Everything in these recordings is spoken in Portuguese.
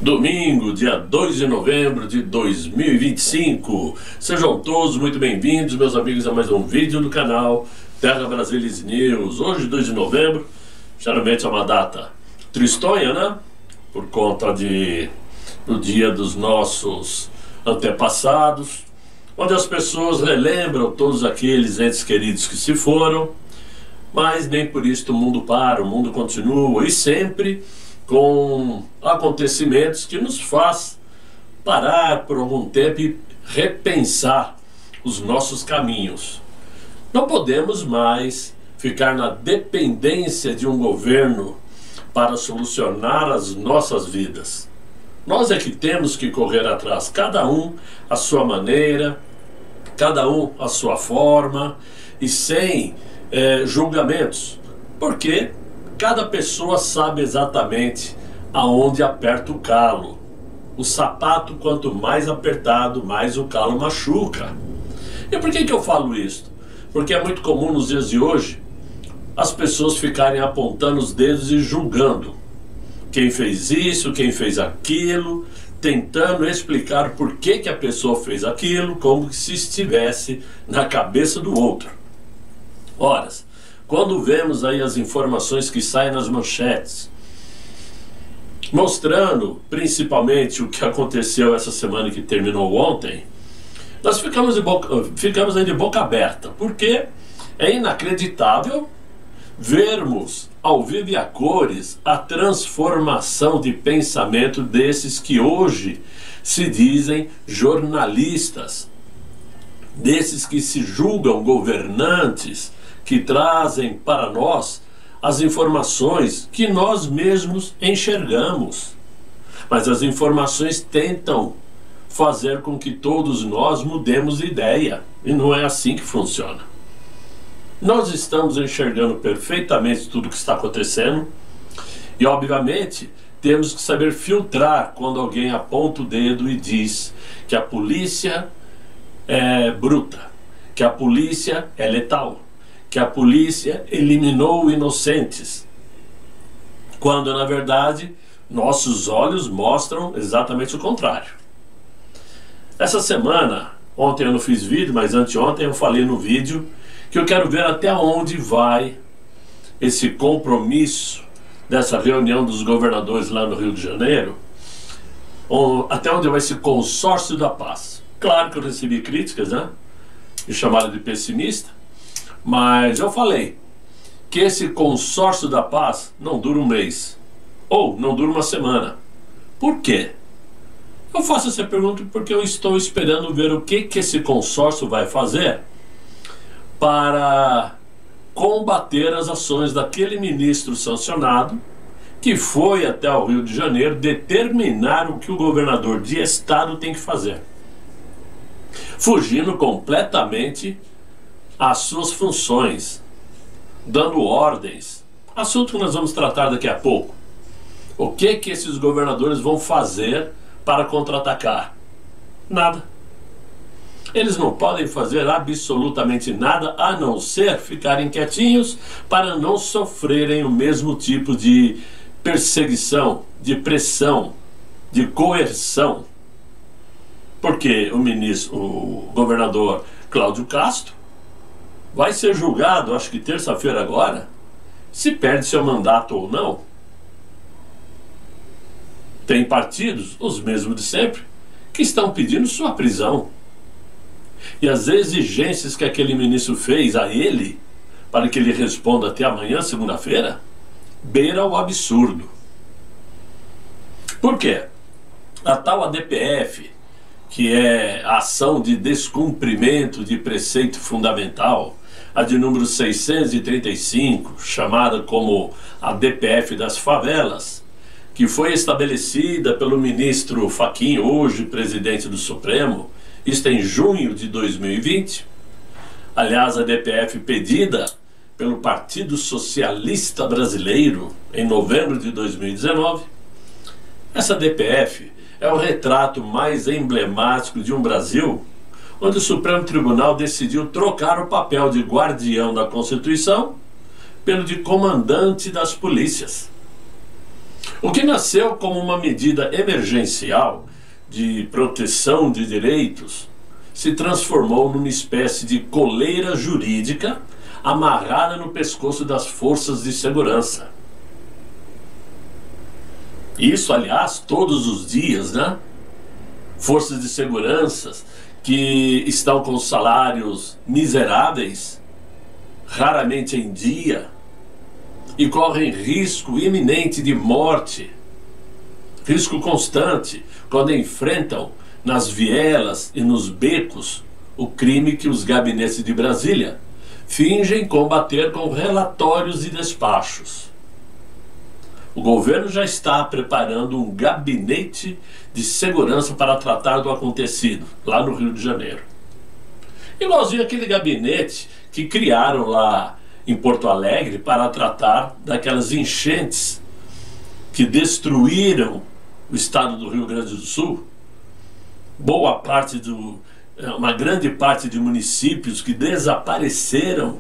Domingo, dia 2 de novembro de 2025. Sejam todos muito bem-vindos, meus amigos, a mais um vídeo do canal Terra Brasilis News. Hoje, 2 de novembro, geralmente é uma data tristonha, né? Por conta do dia dos nossos antepassados, onde as pessoas relembram todos aqueles entes queridos que se foram, mas nem por isso o mundo para, o mundo continua, e sempre com acontecimentos que nos faz parar por algum tempo e repensar os nossos caminhos. Não podemos mais ficar na dependência de um governo para solucionar as nossas vidas. Nós é que temos que correr atrás, cada um à sua maneira, cada um à sua forma e sem julgamentos, porque cada pessoa sabe exatamente aonde aperta o calo. O sapato, quanto mais apertado, mais o calo machuca. E por que eu falo isso? Porque é muito comum nos dias de hoje as pessoas ficarem apontando os dedos e julgando quem fez isso, quem fez aquilo, tentando explicar por que a pessoa fez aquilo, como se estivesse na cabeça do outro. Ora, quando vemos aí as informações que saem nas manchetes, mostrando principalmente o que aconteceu essa semana que terminou ontem, nós ficamos aí de boca aberta, porque é inacreditável vermos ao vivo e a cores a transformação de pensamento desses que hoje se dizem jornalistas, desses que se julgam governantes, que trazem para nós as informações que nós mesmos enxergamos. Mas as informações tentam fazer com que todos nós mudemos de ideia, e não é assim que funciona. Nós estamos enxergando perfeitamente tudo o que está acontecendo e, obviamente, temos que saber filtrar quando alguém aponta o dedo e diz que a polícia é bruta, que a polícia é letal, que a polícia eliminou inocentes, quando na verdade nossos olhos mostram exatamente o contrário. Essa semana, ontem eu não fiz vídeo, mas anteontem eu falei no vídeo que eu quero ver até onde vai esse compromisso dessa reunião dos governadores lá no Rio de Janeiro, até onde vai esse consórcio da paz. Claro que eu recebi críticas, né? Me chamaram de pessimista, mas eu falei que esse consórcio da paz não dura um mês, ou não dura uma semana. Por quê? Eu faço essa pergunta porque eu estou esperando ver o que esse consórcio vai fazer para combater as ações daquele ministro sancionado que foi até o Rio de Janeiro determinar o que o governador de estado tem que fazer, fugindo completamente às suas funções, dando ordens, assunto que nós vamos tratar daqui a pouco. O que esses governadores vão fazer para contra-atacar? Nada. Eles não podem fazer absolutamente nada a não ser ficarem quietinhos para não sofrerem o mesmo tipo de perseguição, de pressão, de coerção. Porque o governador Cláudio Castro vai ser julgado, acho que terça-feira agora, se perde seu mandato ou não. Tem partidos, os mesmos de sempre, que estão pedindo sua prisão. E as exigências que aquele ministro fez a ele, para que ele responda até amanhã, segunda-feira, beira o absurdo. Por quê? A tal ADPF, que é a ação de descumprimento de preceito fundamental, a de número 635, chamada como a DPF das favelas, que foi estabelecida pelo ministro Fachin, hoje presidente do Supremo, isto em junho de 2020, aliás, a DPF pedida pelo Partido Socialista Brasileiro em novembro de 2019, essa DPF é o retrato mais emblemático de um Brasil onde o Supremo Tribunal decidiu trocar o papel de guardião da Constituição pelo de comandante das polícias. O que nasceu como uma medida emergencial de proteção de direitos se transformou numa espécie de coleira jurídica amarrada no pescoço das forças de segurança. Isso, aliás, todos os dias, né? Forças de segurança que estão com salários miseráveis, raramente em dia, e correm risco iminente de morte, risco constante, quando enfrentam nas vielas e nos becos o crime que os gabinetes de Brasília fingem combater com relatórios e despachos. O governo já está preparando um gabinete de segurança para tratar do acontecido, lá no Rio de Janeiro. Igualzinho aquele gabinete que criaram lá em Porto Alegre para tratar daquelas enchentes que destruíram o estado do Rio Grande do Sul. Uma grande parte de municípios que desapareceram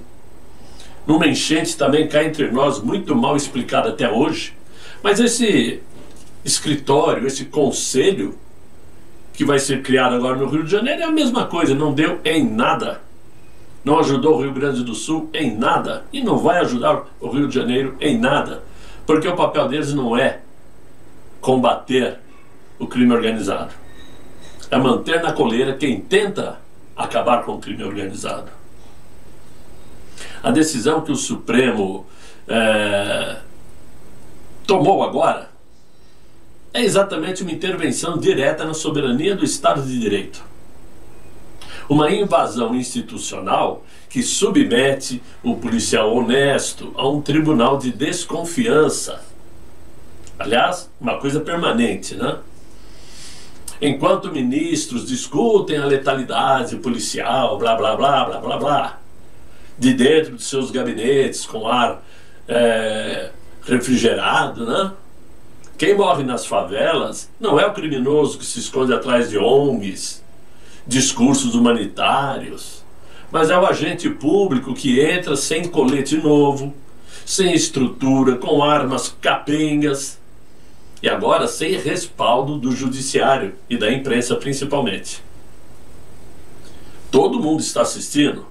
numa enchente também cá entre nós, muito mal explicada até hoje. Mas esse escritório, esse conselho que vai ser criado agora no Rio de Janeiro é a mesma coisa, não deu em nada. Não ajudou o Rio Grande do Sul em nada e não vai ajudar o Rio de Janeiro em nada, porque o papel deles não é combater o crime organizado, é manter na coleira quem tenta acabar com o crime organizado. A decisão que o Supremo tomou agora é exatamente uma intervenção direta na soberania do Estado de Direito. Uma invasão institucional que submete o policial honesto a um tribunal de desconfiança. Aliás, uma coisa permanente, né? Enquanto ministros discutem a letalidade policial, blá blá blá blá blá blá, de dentro de seus gabinetes com ar refrigerado, né? Quem morre nas favelas não é o criminoso que se esconde atrás de ONGs, discursos humanitários, mas é o agente público que entra sem colete novo, sem estrutura, com armas capengas e agora sem respaldo do judiciário e da imprensa principalmente. Todo mundo está assistindo,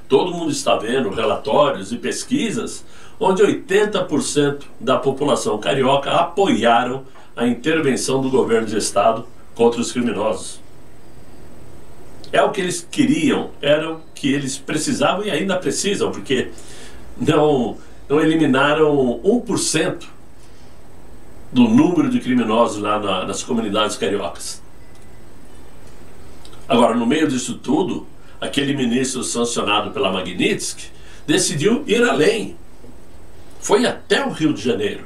todo mundo está vendo relatórios e pesquisas onde 80% da população carioca apoiaram a intervenção do governo de estado contra os criminosos. É o que eles queriam, era o que eles precisavam e ainda precisam, porque não eliminaram 1% do número de criminosos lá nas comunidades cariocas. Agora, no meio disso tudo, aquele ministro sancionado pela Magnitsky decidiu ir além. Foi até o Rio de Janeiro.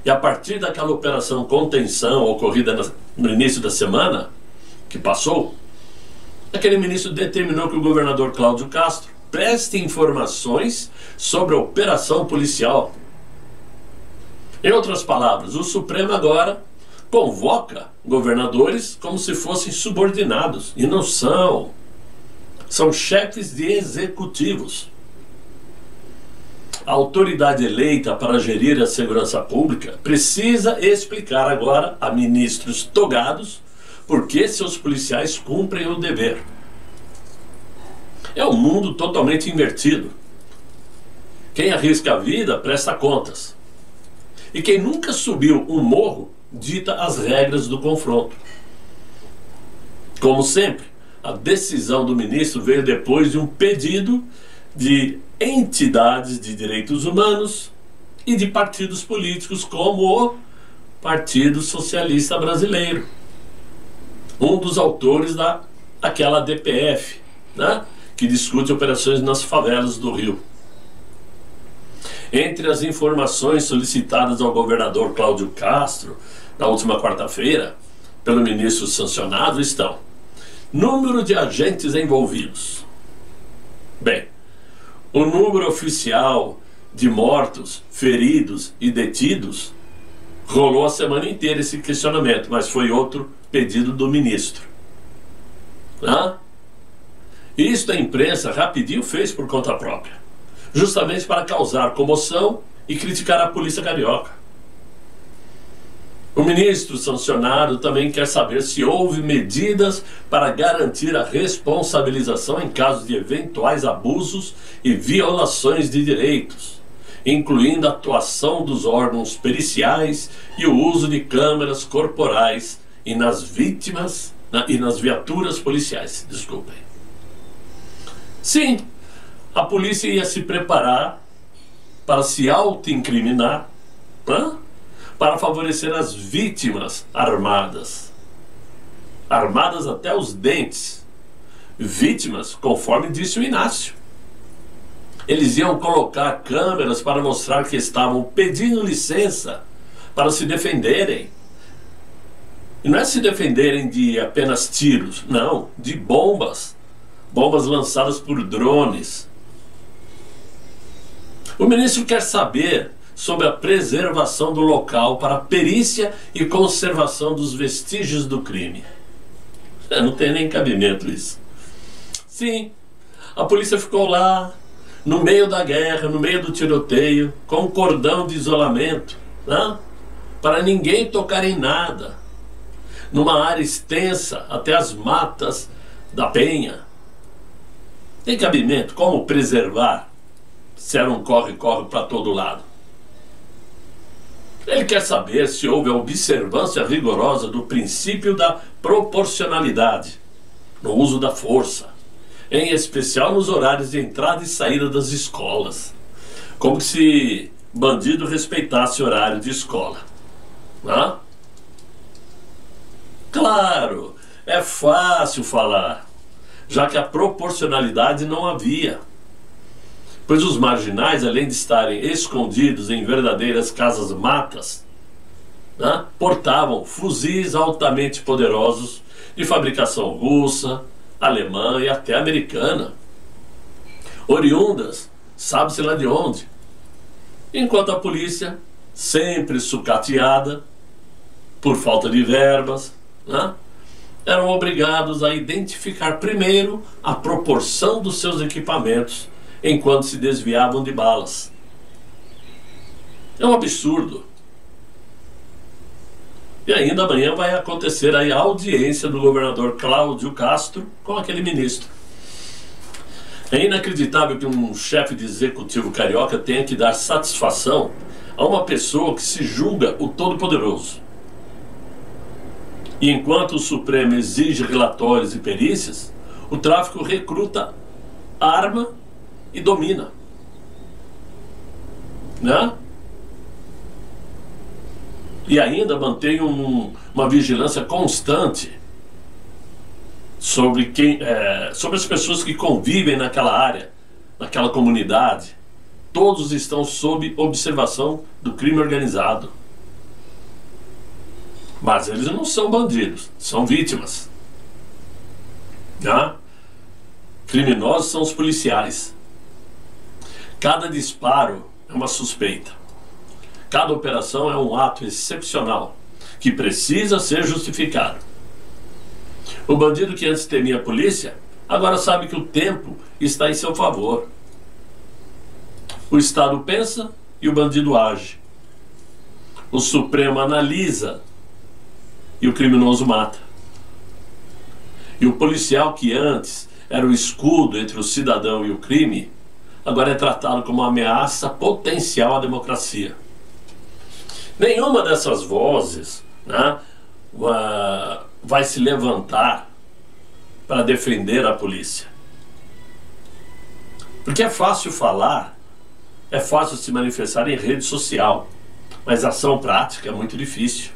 E a partir daquela operação contenção ocorrida no início da semana que passou, aquele ministro determinou que o governador Cláudio Castro preste informações sobre a operação policial. Em outras palavras, o Supremo agora convoca governadores como se fossem subordinados, e não são. São chefes de executivos. A autoridade eleita para gerir a segurança pública precisa explicar agora a ministros togados por que seus policiais cumprem o dever. É um mundo totalmente invertido. Quem arrisca a vida presta contas. E quem nunca subiu um morro dita as regras do confronto. Como sempre, a decisão do ministro veio depois de um pedido de entidades de direitos humanos e de partidos políticos como o Partido Socialista Brasileiro, um dos autores daquela DPF, né, que discute operações nas favelas do Rio. Entre as informações solicitadas ao governador Cláudio Castro na última quarta-feira pelo ministro sancionado estão: número de agentes envolvidos. Bem, o número oficial de mortos, feridos e detidos rolou a semana inteira esse questionamento, mas foi outro pedido do ministro. Isso a imprensa rapidinho fez por conta própria, justamente para causar comoção e criticar a polícia carioca. O ministro sancionado também quer saber se houve medidas para garantir a responsabilização em casos de eventuais abusos e violações de direitos, incluindo a atuação dos órgãos periciais e o uso de câmeras corporais e nas vítimas e nas viaturas policiais. Desculpem. Sim, a polícia ia se preparar para se auto-incriminar, para favorecer as vítimas armadas até os dentes. Vítimas, conforme disse o Inácio. Eles iam colocar câmeras para mostrar que estavam pedindo licença para se defenderem. E não é se defenderem de apenas tiros, não, de bombas lançadas por drones. O ministro quer saber sobre a preservação do local para a perícia e conservação dos vestígios do crime. Não tem nem cabimento isso. Sim, a polícia ficou lá, no meio da guerra, no meio do tiroteio, com um cordão de isolamento, para ninguém tocar em nada, numa área extensa até as matas da Penha. Tem cabimento? Como preservar se era um corre-corre para todo lado? Ele quer saber se houve a observância rigorosa do princípio da proporcionalidade no uso da força, em especial nos horários de entrada e saída das escolas. Como se bandido respeitasse horário de escola. Claro, é fácil falar, já que a proporcionalidade não havia. Pois os marginais, além de estarem escondidos em verdadeiras casas-matas, portavam fuzis altamente poderosos de fabricação russa, alemã e até americana, oriundas, sabe-se lá de onde. Enquanto a polícia, sempre sucateada por falta de verbas, eram obrigados a identificar primeiro a proporção dos seus equipamentos enquanto se desviavam de balas. É um absurdo. E ainda amanhã vai acontecer aí a audiência do governador Cláudio Castro com aquele ministro. É inacreditável que um chefe de executivo carioca tenha que dar satisfação a uma pessoa que se julga o Todo-Poderoso. E enquanto o Supremo exige relatórios e perícias, o tráfico recruta, arma e domina. E ainda mantém uma vigilância constante sobre as pessoas que convivem naquela área, naquela comunidade. Todos estão sob observação do crime organizado. Mas eles não são bandidos, são vítimas. Criminosos são os policiais. Cada disparo é uma suspeita. Cada operação é um ato excepcional que precisa ser justificado. O bandido que antes temia a polícia, agora sabe que o tempo está em seu favor. O Estado pensa e o bandido age. O Supremo analisa e o criminoso mata. E o policial que antes era o escudo entre o cidadão e o crime, agora é tratado como uma ameaça potencial à democracia. Nenhuma dessas vozes vai se levantar para defender a polícia. Porque é fácil falar, é fácil se manifestar em rede social, mas a ação prática é muito difícil.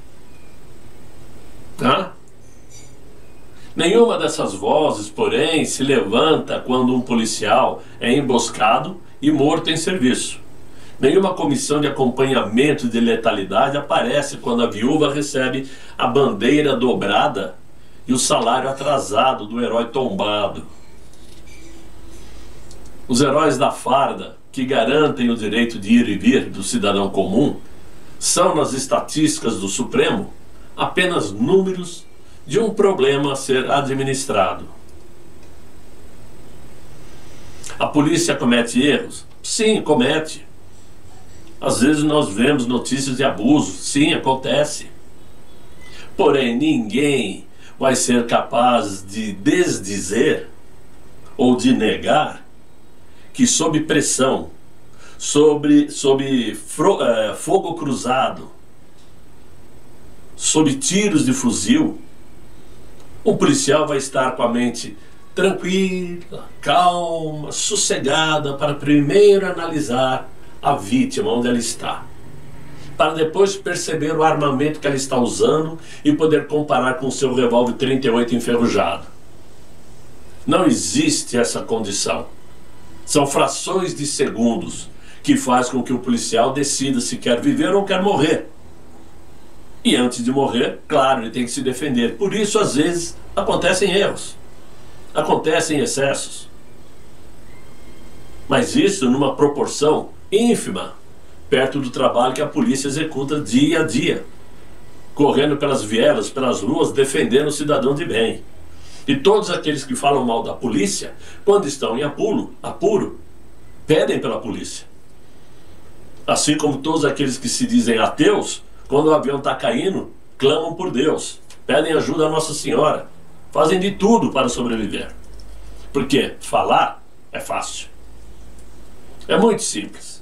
Nenhuma dessas vozes, porém, se levanta quando um policial é emboscado e morto em serviço. Nenhuma comissão de acompanhamento de letalidade aparece quando a viúva recebe a bandeira dobrada e o salário atrasado do herói tombado. Os heróis da farda, que garantem o direito de ir e vir do cidadão comum, são, nas estatísticas do Supremo, apenas números de um problema a ser administrado. A polícia comete erros? Sim, comete. Às vezes nós vemos notícias de abuso. Sim, acontece. Porém, ninguém vai ser capaz de desdizer ou de negar que sob pressão, sob fogo cruzado, sob tiros de fuzil, um policial vai estar com a mente tranquila, calma, sossegada, para primeiro analisar a vítima, onde ela está, para depois perceber o armamento que ela está usando e poder comparar com o seu revólver 38 enferrujado. Não existe essa condição. São frações de segundos que faz com que o policial decida se quer viver ou quer morrer. E antes de morrer, claro, ele tem que se defender. Por isso, às vezes, acontecem erros, acontecem excessos. Mas isso numa proporção ínfima, perto do trabalho que a polícia executa dia a dia, correndo pelas vielas, pelas ruas, defendendo o cidadão de bem. E todos aqueles que falam mal da polícia, quando estão em apuro, pedem pela polícia. Assim como todos aqueles que se dizem ateus, quando o avião está caindo, clamam por Deus, pedem ajuda a Nossa Senhora, fazem de tudo para sobreviver. Porque falar é fácil. É muito simples.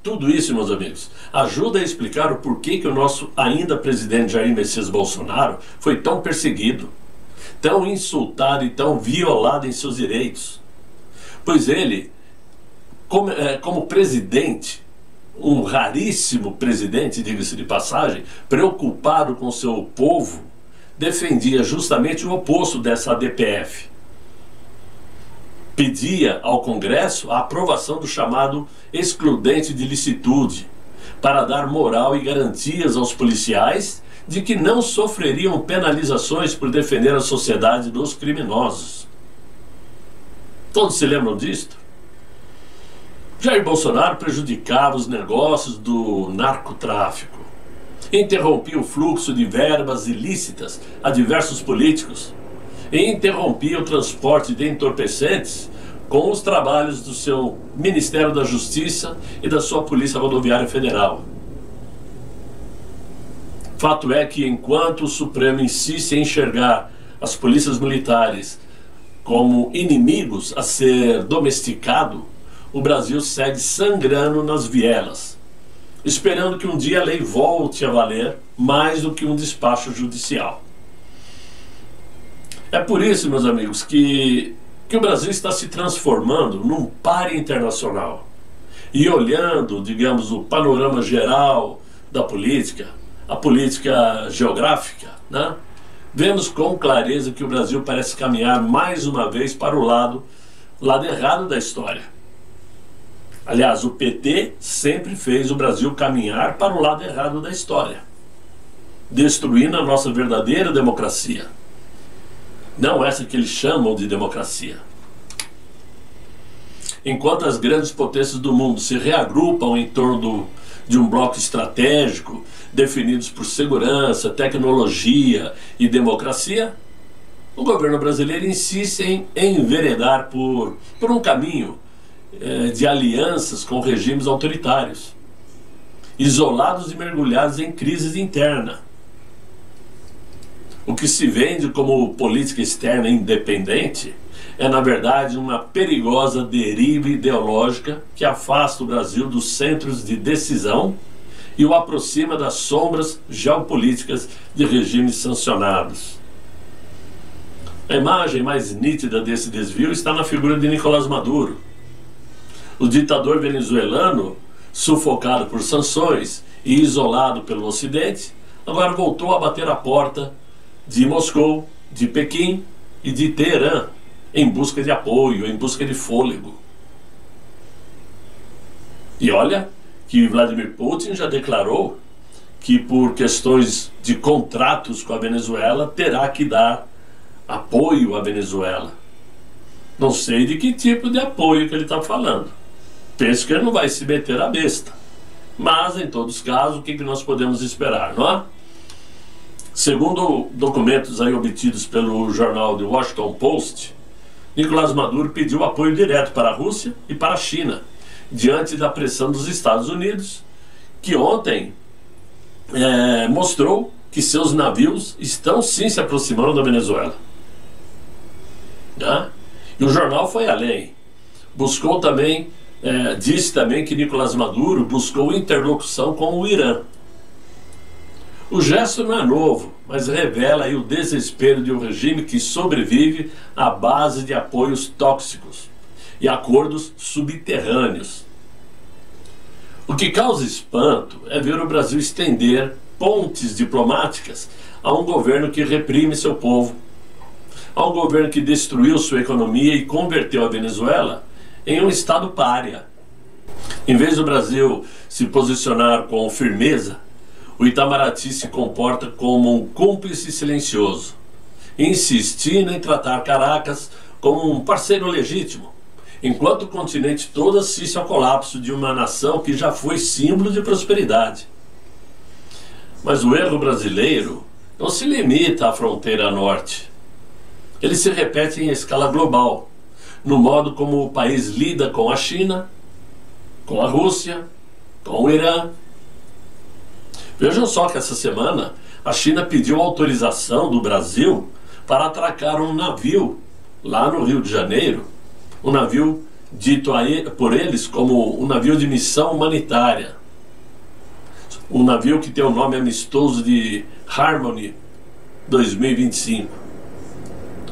Tudo isso, meus amigos, ajuda a explicar o porquê que o nosso ainda presidente Jair Messias Bolsonaro foi tão perseguido, tão insultado e tão violado em seus direitos. Pois ele, como presidente, um raríssimo presidente, diga-se de passagem, preocupado com seu povo, defendia justamente o oposto dessa ADPF. Pedia ao Congresso a aprovação do chamado excludente de licitude, para dar moral e garantias aos policiais de que não sofreriam penalizações por defender a sociedade dos criminosos. Todos se lembram disto? Jair Bolsonaro prejudicava os negócios do narcotráfico, interrompia o fluxo de verbas ilícitas a diversos políticos e interrompia o transporte de entorpecentes com os trabalhos do seu Ministério da Justiça e da sua Polícia Rodoviária Federal. Fato é que enquanto o Supremo insiste em enxergar as polícias militares como inimigos a ser domesticado, o Brasil segue sangrando nas vielas, esperando que um dia a lei volte a valer mais do que um despacho judicial. É por isso, meus amigos, que o Brasil está se transformando num páreo internacional. E olhando, digamos, o panorama geral da política, a política geográfica, né? Vemos com clareza que o Brasil parece caminhar mais uma vez para o lado errado da história. Aliás, o PT sempre fez o Brasil caminhar para o lado errado da história, destruindo a nossa verdadeira democracia. Não essa que eles chamam de democracia. Enquanto as grandes potências do mundo se reagrupam em torno de um bloco estratégico, definidos por segurança, tecnologia e democracia, o governo brasileiro insiste em enveredar por um caminho de alianças com regimes autoritários, isolados e mergulhados em crise interna. O que se vende como política externa independente é, na verdade, uma perigosa deriva ideológica que afasta o Brasil dos centros de decisão e o aproxima das sombras geopolíticas de regimes sancionados. A imagem mais nítida desse desvio está na figura de Nicolás Maduro. O ditador venezuelano, sufocado por sanções e isolado pelo Ocidente, agora voltou a bater a porta de Moscou, de Pequim e de Teherã, em busca de apoio, em busca de fôlego. E olha que Vladimir Putin já declarou que, por questões de contratos com a Venezuela, terá que dar apoio à Venezuela. Não sei de que tipo de apoio que ele está falando. Penso que ele não vai se meter à besta. Mas, em todos os casos, o que nós podemos esperar, não é? Segundo documentos aí obtidos pelo jornal The Washington Post, Nicolás Maduro pediu apoio direto para a Rússia e para a China, diante da pressão dos Estados Unidos, que ontem mostrou que seus navios estão sim se aproximando da Venezuela. Né? E o jornal foi além. Buscou também, disse também que Nicolás Maduro buscou interlocução com o Irã. O gesto não é novo, mas revela aí o desespero de um regime que sobrevive à base de apoios tóxicos e acordos subterrâneos. O que causa espanto é ver o Brasil estender pontes diplomáticas a um governo que reprime seu povo, a um governo que destruiu sua economia e converteu a Venezuela em um estado pária. Em vez do Brasil se posicionar com firmeza, o Itamaraty se comporta como um cúmplice silencioso, insistindo em tratar Caracas como um parceiro legítimo, enquanto o continente todo assiste ao colapso de uma nação que já foi símbolo de prosperidade. Mas o erro brasileiro não se limita à fronteira norte. Ele se repete em escala global, no modo como o país lida com a China, com a Rússia, com o Irã. Vejam só que essa semana a China pediu autorização do Brasil para atracar um navio lá no Rio de Janeiro, um navio dito por eles como um navio de missão humanitária, um navio que tem o nome amistoso de Harmony 2025,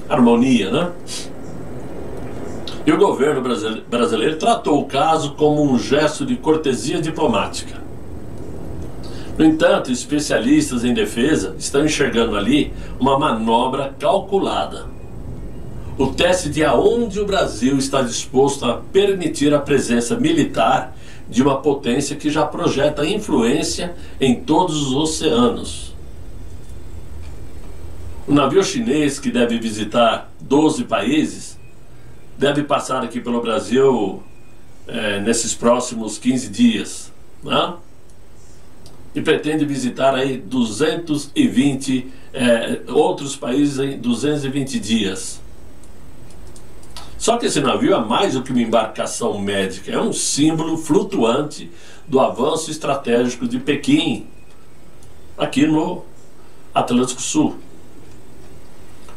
harmonia, né? E o governo brasileiro tratou o caso como um gesto de cortesia diplomática. No entanto, especialistas em defesa estão enxergando ali uma manobra calculada. O teste de aonde o Brasil está disposto a permitir a presença militar de uma potência que já projeta influência em todos os oceanos. O navio chinês, que deve visitar 12 países, deve passar aqui pelo Brasil nesses próximos 15 dias, né? E pretende visitar aí 220 outros países em 220 dias. Só que esse navio é mais do que uma embarcação médica, é um símbolo flutuante do avanço estratégico de Pequim, aqui no Atlântico Sul.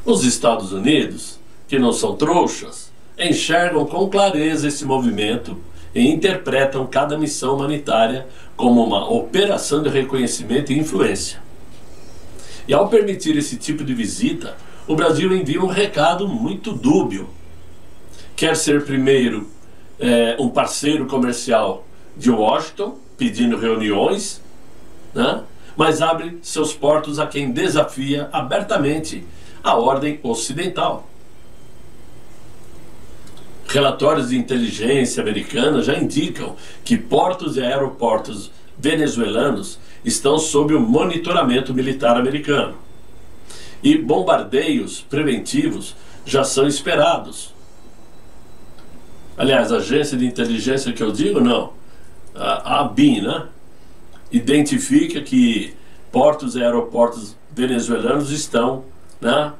Os Estados Unidos, que não são trouxas, enxergam com clareza esse movimento e interpretam cada missão humanitária como uma operação de reconhecimento e influência. E ao permitir esse tipo de visita, o Brasil envia um recado muito dúbio. Quer ser primeiro um parceiro comercial de Washington, pedindo reuniões, né? Mas abre seus portos a quem desafia abertamente a ordem ocidental. Relatórios de inteligência americana já indicam que portos e aeroportos venezuelanos estão sob o monitoramento militar americano. E bombardeios preventivos já são esperados. Aliás, a agência de inteligência que eu digo, não, a ABIN, né? Identifica que portos e aeroportos venezuelanos estão, né,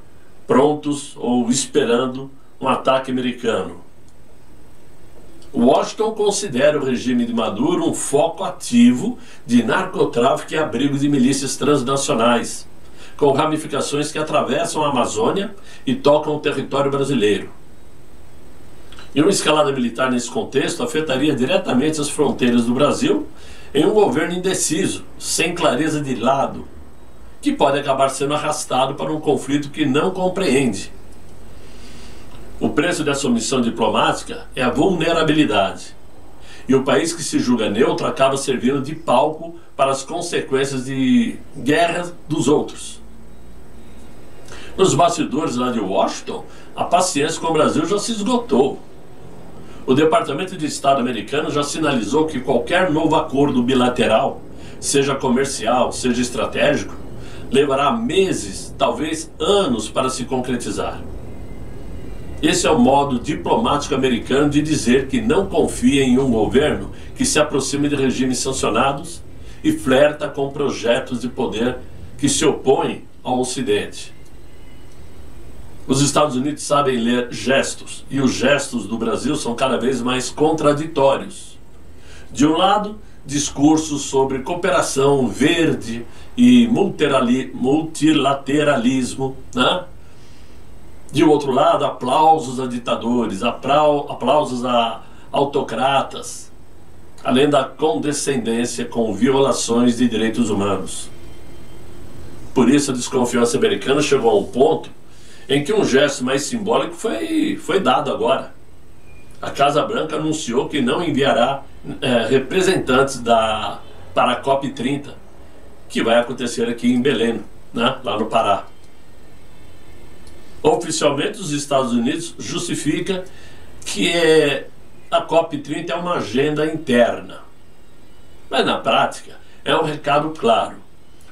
prontos ou esperando um ataque americano. Washington considera o regime de Maduro um foco ativo de narcotráfico e abrigo de milícias transnacionais, com ramificações que atravessam a Amazônia e tocam o território brasileiro. E uma escalada militar nesse contexto afetaria diretamente as fronteiras do Brasil em um governo indeciso, sem clareza de lado, que pode acabar sendo arrastado para um conflito que não compreende. O preço dessa omissão diplomática é a vulnerabilidade. E o país que se julga neutro acaba servindo de palco para as consequências de guerras dos outros. Nos bastidores lá de Washington, a paciência com o Brasil já se esgotou. O Departamento de Estado americano já sinalizou que qualquer novo acordo bilateral, seja comercial, seja estratégico, levará meses, talvez anos para se concretizar. Esse é o modo diplomático americano de dizer que não confia em um governo que se aproxima de regimes sancionados e flerta com projetos de poder que se opõem ao Ocidente. Os Estados Unidos sabem ler gestos, e os gestos do Brasil são cada vez mais contraditórios. De um lado, discursos sobre cooperação verde e multilateralismo, né? De outro lado, aplausos a ditadores, aplausos a autocratas, além da condescendência com violações de direitos humanos. Por isso a desconfiança americana chegou a um ponto em que um gesto mais simbólico foi dado agora. A Casa Branca anunciou que não enviará representantes para a COP30, que vai acontecer aqui em Belém, né, lá no Pará. Oficialmente, os Estados Unidos justificam que a COP30 é uma agenda interna. Mas na prática, é um recado claro.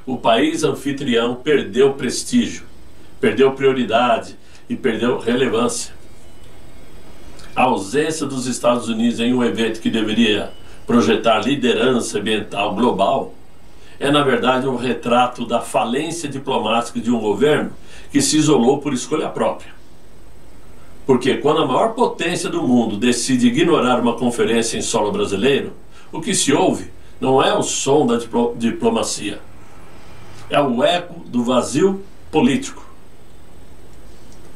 O país anfitrião perdeu prestígio, perdeu prioridade e perdeu relevância. A ausência dos Estados Unidos em um evento que deveria projetar liderança ambiental global é, na verdade, um retrato da falência diplomática de um governo que se isolou por escolha própria. Porque quando a maior potência do mundo decide ignorar uma conferência em solo brasileiro, o que se ouve não é o som da diplomacia, é o eco do vazio político.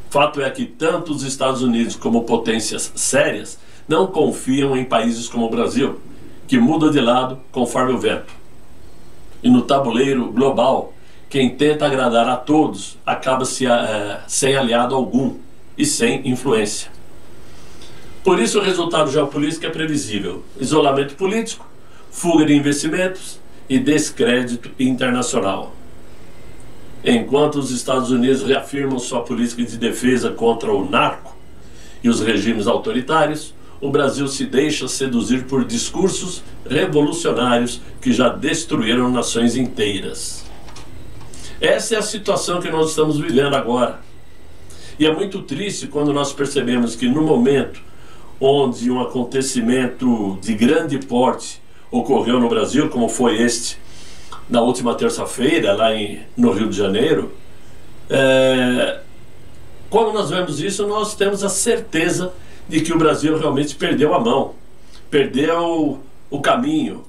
Fato é que tanto os Estados Unidos como potências sérias não confiam em países como o Brasil, que muda de lado conforme o vento. E no tabuleiro global, quem tenta agradar a todos acaba sem aliado algum e sem influência. Por isso o resultado geopolítico é previsível: isolamento político, fuga de investimentos e descrédito internacional. Enquanto os Estados Unidos reafirmam sua política de defesa contra o narco e os regimes autoritários, o Brasil se deixa seduzir por discursos revolucionários que já destruíram nações inteiras. Essa é a situação que nós estamos vivendo agora. E é muito triste quando nós percebemos que no momento onde um acontecimento de grande porte ocorreu no Brasil, como foi este na última terça-feira, lá no Rio de Janeiro, quando nós vemos isso, nós temos a certeza de que o Brasil realmente perdeu a mão, perdeu o caminho,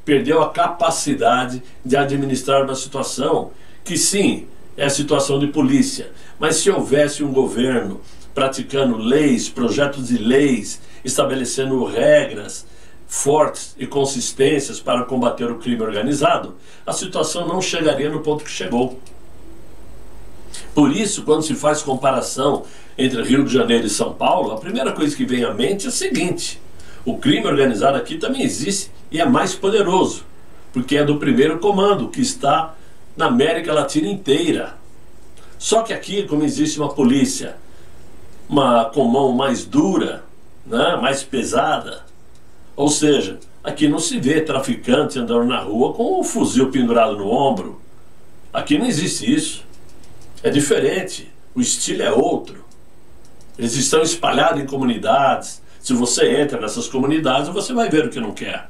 perdeu a capacidade de administrar uma situação que, sim, é a situação de polícia, mas se houvesse um governo praticando leis, projetos de leis, estabelecendo regras fortes e consistências para combater o crime organizado, a situação não chegaria no ponto que chegou. Por isso, quando se faz comparação entre Rio de Janeiro e São Paulo, a primeira coisa que vem à mente é a seguinte: o crime organizado aqui também existe e é mais poderoso, porque é do primeiro comando, que está na América Latina inteira. Só que aqui, como existe uma polícia com mão mais dura, né, mais pesada, ou seja, aqui não se vê traficante andando na rua com um fuzil pendurado no ombro. Aqui não existe isso. É diferente, o estilo é outro. Eles estão espalhados em comunidades. Se você entra nessas comunidades, você vai ver o que não quer.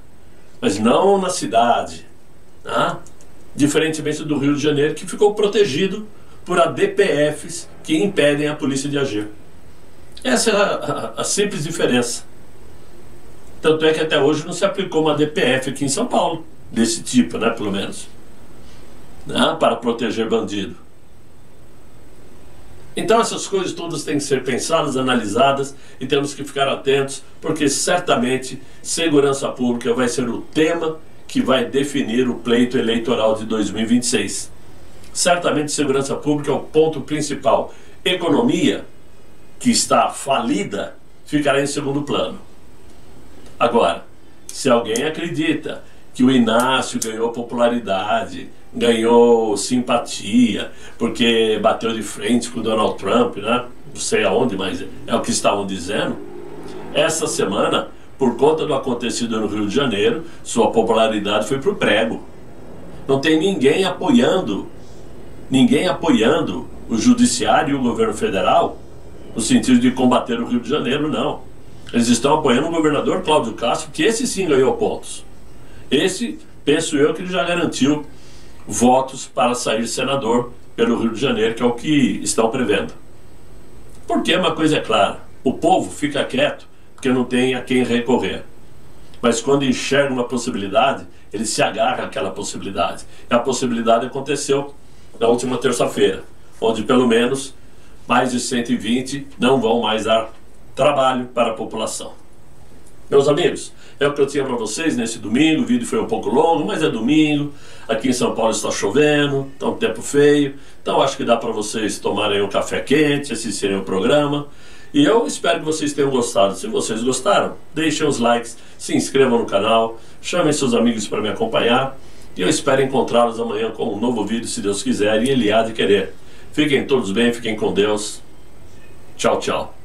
Mas não na cidade, né? Diferentemente do Rio de Janeiro, que ficou protegido por ADPFs que impedem a polícia de agir. Essa é a simples diferença. Tanto é que até hoje não se aplicou uma ADPF aqui em São Paulo, desse tipo, né, pelo menos, né, para proteger bandido. Então essas coisas todas têm que ser pensadas, analisadas, e temos que ficar atentos, porque certamente segurança pública vai ser o tema que vai definir o pleito eleitoral de 2026. Certamente segurança pública é o ponto principal. Economia, que está falida, ficará em segundo plano. Agora, se alguém acredita que o Inácio ganhou popularidade, ganhou simpatia, porque bateu de frente com o Donald Trump, né? Não sei aonde, mas é o que estavam dizendo. Essa semana, por conta do acontecido no Rio de Janeiro, sua popularidade foi pro prego. Não tem ninguém apoiando o judiciário e o governo federal no sentido de combater o Rio de Janeiro, não. Eles estão apoiando o governador Cláudio Castro, que esse sim ganhou pontos. Esse, penso eu, que ele já garantiu votos para sair senador pelo Rio de Janeiro, que é o que estão prevendo. Porque uma coisa é clara: o povo fica quieto porque não tem a quem recorrer. mas quando enxerga uma possibilidade, ele se agarra àquela possibilidade. E a possibilidade aconteceu na última terça-feira, onde pelo menos mais de 120 não vão mais dar trabalho para a população. Meus amigos, é o que eu tinha para vocês nesse domingo. O vídeo foi um pouco longo, mas é domingo. Aqui em São Paulo está chovendo, está um tempo feio. Então acho que dá para vocês tomarem um café quente, assistirem o programa. E eu espero que vocês tenham gostado. Se vocês gostaram, deixem os likes, se inscrevam no canal, chamem seus amigos para me acompanhar. E eu espero encontrá-los amanhã com um novo vídeo, se Deus quiser, e Ele há de querer. Fiquem todos bem, fiquem com Deus. Tchau, tchau.